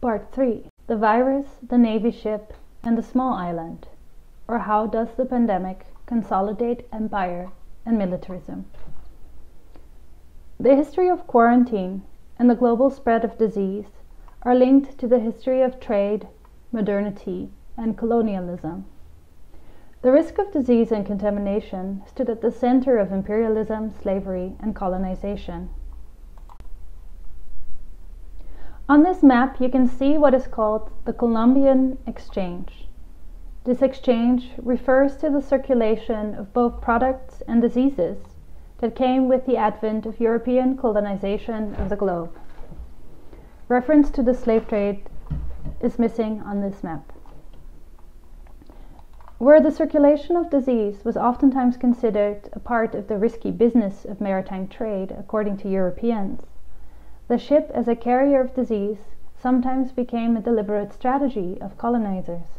Part 3. The virus, the Navy ship, and the small island. Or how does the pandemic consolidate empire and militarism? The history of quarantine and the global spread of disease are linked to the history of trade, modernity, and colonialism. The risk of disease and contamination stood at the center of imperialism, slavery, and colonization. On this map, you can see what is called the Colombian Exchange. This exchange refers to the circulation of both products and diseases that came with the advent of European colonization of the globe. Reference to the slave trade is missing on this map. Where the circulation of disease was oftentimes considered a part of the risky business of maritime trade, according to Europeans, the ship as a carrier of disease sometimes became a deliberate strategy of colonizers.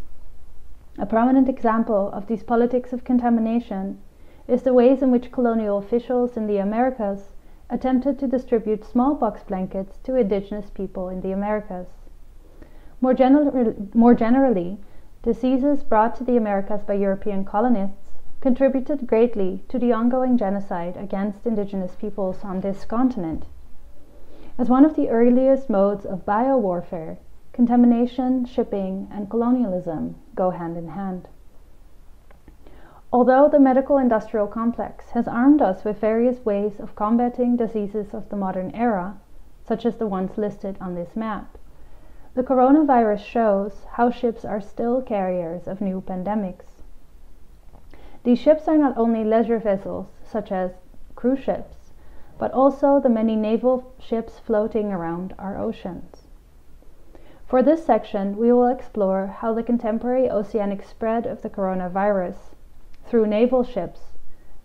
A prominent example of these politics of contamination is the ways in which colonial officials in the Americas attempted to distribute smallpox blankets to indigenous people in the Americas. More generally, diseases brought to the Americas by European colonists contributed greatly to the ongoing genocide against indigenous peoples on this continent. As one of the earliest modes of biowarfare, contamination, shipping, and colonialism go hand in hand. Although the medical-industrial complex has armed us with various ways of combating diseases of the modern era, such as the ones listed on this map, the coronavirus shows how ships are still carriers of new pandemics. These ships are not only leisure vessels, such as cruise ships, but also the many naval ships floating around our oceans. For this section, we will explore how the contemporary oceanic spread of the coronavirus through naval ships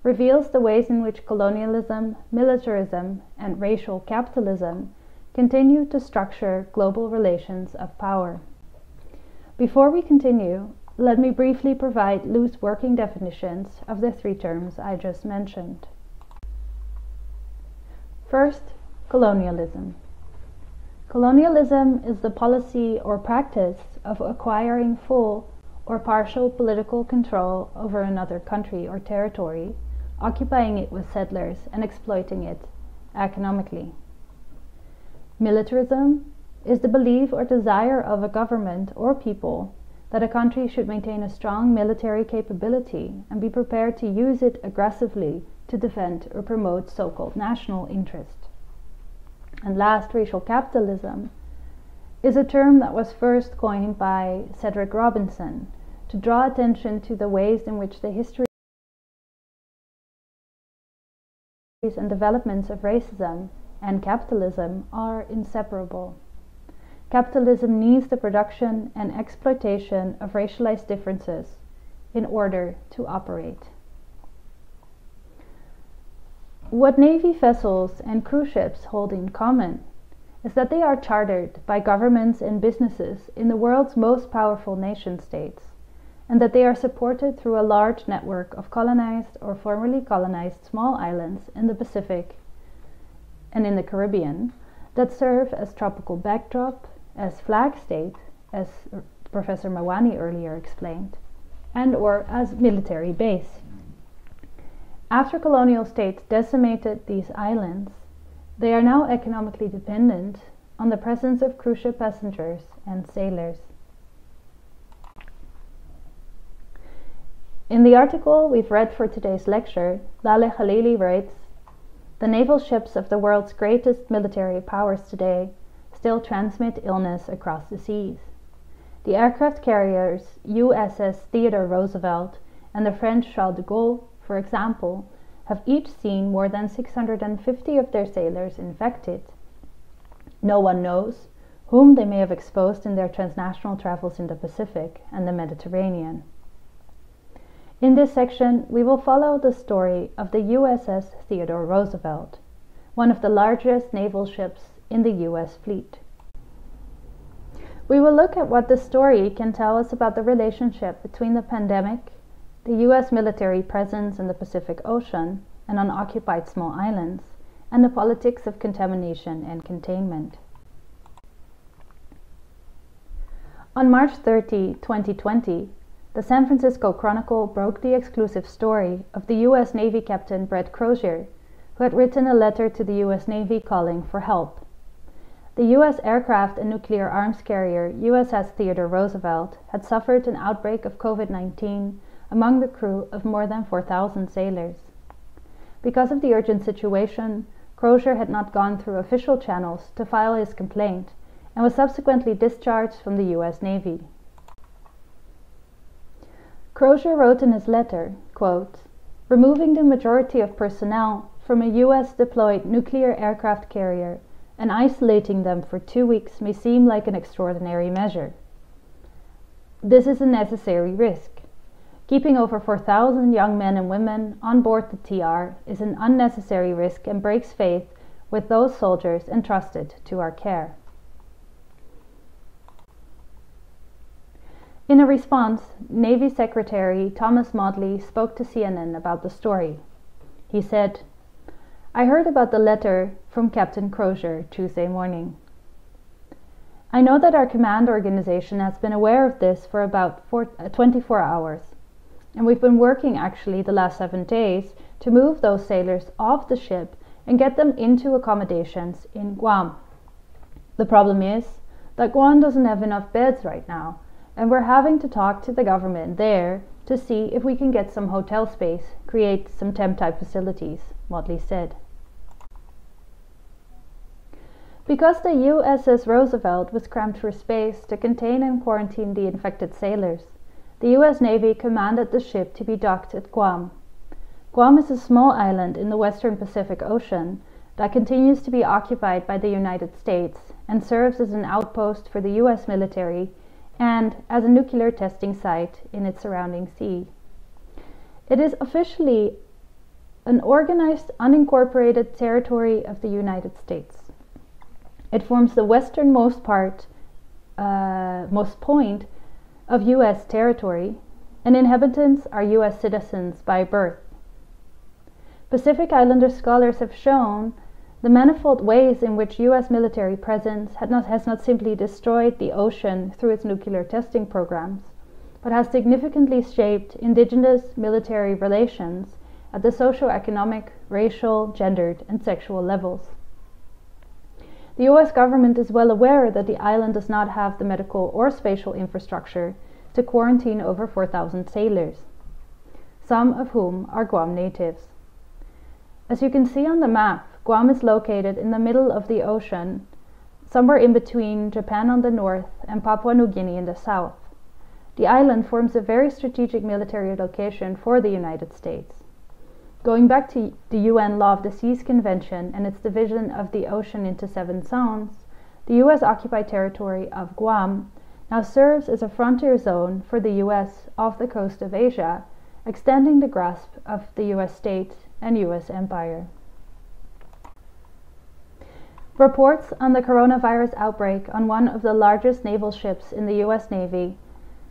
reveals the ways in which colonialism, militarism, and racial capitalism continue to structure global relations of power. Before we continue, let me briefly provide loose working definitions of the three terms I just mentioned. First, colonialism. Colonialism is the policy or practice of acquiring full or partial political control over another country or territory, occupying it with settlers and exploiting it economically. Militarism is the belief or desire of a government or people that a country should maintain a strong military capability and be prepared to use it aggressively to defend or promote so-called national interest. And last, racial capitalism is a term that was first coined by Cedric Robinson to draw attention to the ways in which the histories and developments of racism and capitalism are inseparable. Capitalism needs the production and exploitation of racialized differences in order to operate. What Navy vessels and cruise ships hold in common is that they are chartered by governments and businesses in the world's most powerful nation-states, and that they are supported through a large network of colonized or formerly colonized small islands in the Pacific and in the Caribbean that serve as tropical backdrop, as flag state, as Professor Mawani earlier explained, and or as military base. After colonial states decimated these islands, they are now economically dependent on the presence of cruise ship passengers and sailors. In the article we've read for today's lecture, Laleh Khalili writes, "The naval ships of the world's greatest military powers today still transmit illness across the seas. The aircraft carriers Uss Theodore Roosevelt and the French Charles de Gaulle, for example, have each seen more than 650 of their sailors infected. No one knows whom they may have exposed in their transnational travels in the Pacific and the Mediterranean." In this section, we will follow the story of the USS Theodore Roosevelt, one of the largest naval ships in the US fleet. We will look at what the story can tell us about the relationship between the pandemic, the US military presence in the Pacific Ocean and on occupied small islands, and the politics of contamination and containment. On March 30, 2020, the San Francisco Chronicle broke the exclusive story of the U.S. Navy Captain Brett Crozier, who had written a letter to the U.S. Navy calling for help. The U.S. aircraft and nuclear arms carrier Uss Theodore Roosevelt had suffered an outbreak of COVID-19 among the crew of more than 4,000 sailors. Because of the urgent situation, Crozier had not gone through official channels to file his complaint and was subsequently discharged from the U.S. Navy. Crozier wrote in his letter, quote, "Removing the majority of personnel from a U.S. deployed nuclear aircraft carrier and isolating them for 2 weeks may seem like an extraordinary measure. This is a necessary risk. Keeping over 4,000 young men and women on board the TR is an unnecessary risk and breaks faith with those soldiers entrusted to our care." In a response, Navy Secretary Thomas Modly spoke to CNN about the story. He said, "I heard about the letter from Captain Crozier Tuesday morning. I know that our command organization has been aware of this for about 24 hours, and we've been working actually the last 7 days to move those sailors off the ship and get them into accommodations in Guam. The problem is that Guam doesn't have enough beds right now, and we're having to talk to the government there to see if we can get some hotel space, create some temp-type facilities," Modly said. Because the USS Roosevelt was cramped for space to contain and quarantine the infected sailors, the U.S. Navy commanded the ship to be docked at Guam. Guam is a small island in the western Pacific Ocean that continues to be occupied by the United States and serves as an outpost for the U.S. military and as a nuclear testing site in its surrounding sea. It is officially an organized, unincorporated territory of the United States. It forms the westernmost most point of U.S. territory, and inhabitants are U.S. citizens by birth. Pacific Islander scholars have shown the manifold ways in which U.S. military presence has not simply destroyed the ocean through its nuclear testing programs, but has significantly shaped indigenous military relations at the socio-economic, racial, gendered, and sexual levels. The U.S. government is well aware that the island does not have the medical or spatial infrastructure to quarantine over 4,000 sailors, some of whom are Guam natives. As you can see on the map, Guam is located in the middle of the ocean, somewhere in between Japan on the north and Papua New Guinea in the south. The island forms a very strategic military location for the United States. Going back to the UN Law of the Seas Convention and its division of the ocean into 7 zones, the U.S. occupied territory of Guam now serves as a frontier zone for the U.S. off the coast of Asia, extending the grasp of the U.S. state and U.S. empire. Reports on the coronavirus outbreak on one of the largest naval ships in the U.S. Navy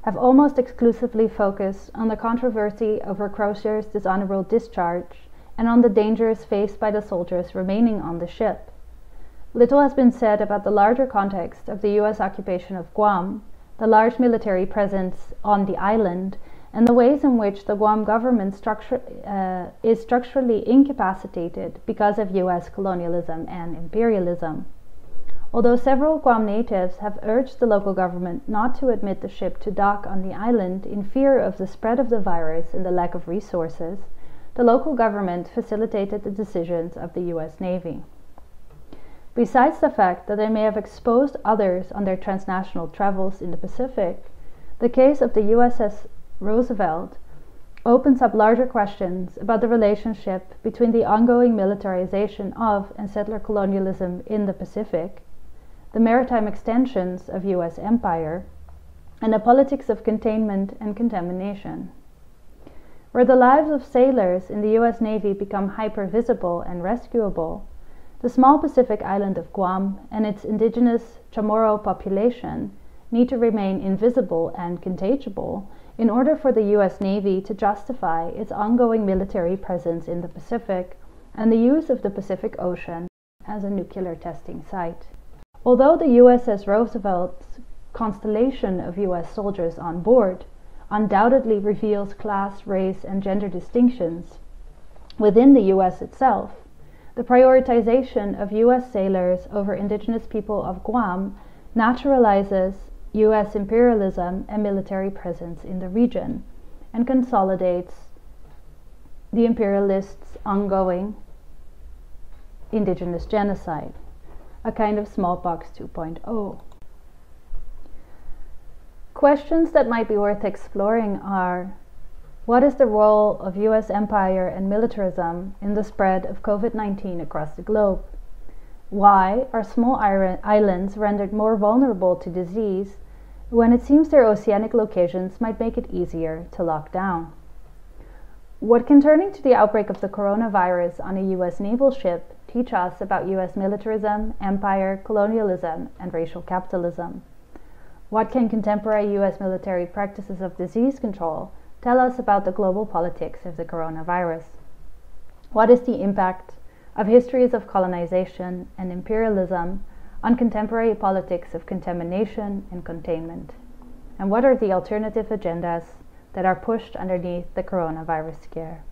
have almost exclusively focused on the controversy over Crozier's dishonorable discharge and on the dangers faced by the soldiers remaining on the ship. Little has been said about the larger context of the U.S. occupation of Guam, the large military presence on the island, and the ways in which the Guam government is structurally incapacitated because of U.S. colonialism and imperialism. Although several Guam natives have urged the local government not to admit the ship to dock on the island in fear of the spread of the virus and the lack of resources, the local government facilitated the decisions of the U.S. Navy. Besides the fact that they may have exposed others on their transnational travels in the Pacific, the case of the USS Roosevelt opens up larger questions about the relationship between the ongoing militarization of and settler colonialism in the Pacific, the maritime extensions of U.S. empire, and the politics of containment and contamination. Where the lives of sailors in the U.S. Navy become hyper-visible and rescuable, the small Pacific island of Guam and its indigenous Chamorro population need to remain invisible and contagible in order for the U.S. Navy to justify its ongoing military presence in the Pacific and the use of the Pacific Ocean as a nuclear testing site. Although the USS Roosevelt's constellation of US soldiers on board undoubtedly reveals class, race, and gender distinctions within the US itself, the prioritization of US sailors over indigenous people of Guam naturalizes US imperialism and military presence in the region and consolidates the imperialists' ongoing indigenous genocide, a kind of smallpox 2.0. Questions that might be worth exploring are: what is the role of US empire and militarism in the spread of COVID-19 across the globe? Why are small islands rendered more vulnerable to disease when it seems their oceanic locations might make it easier to lock down? What can turning to the outbreak of the coronavirus on a US naval ship teach us about US militarism, empire, colonialism, and racial capitalism? What can contemporary US military practices of disease control tell us about the global politics of the coronavirus? What is the impact of histories of colonization and imperialism on contemporary politics of contamination and containment? And what are the alternative agendas that are pushed underneath the coronavirus scare?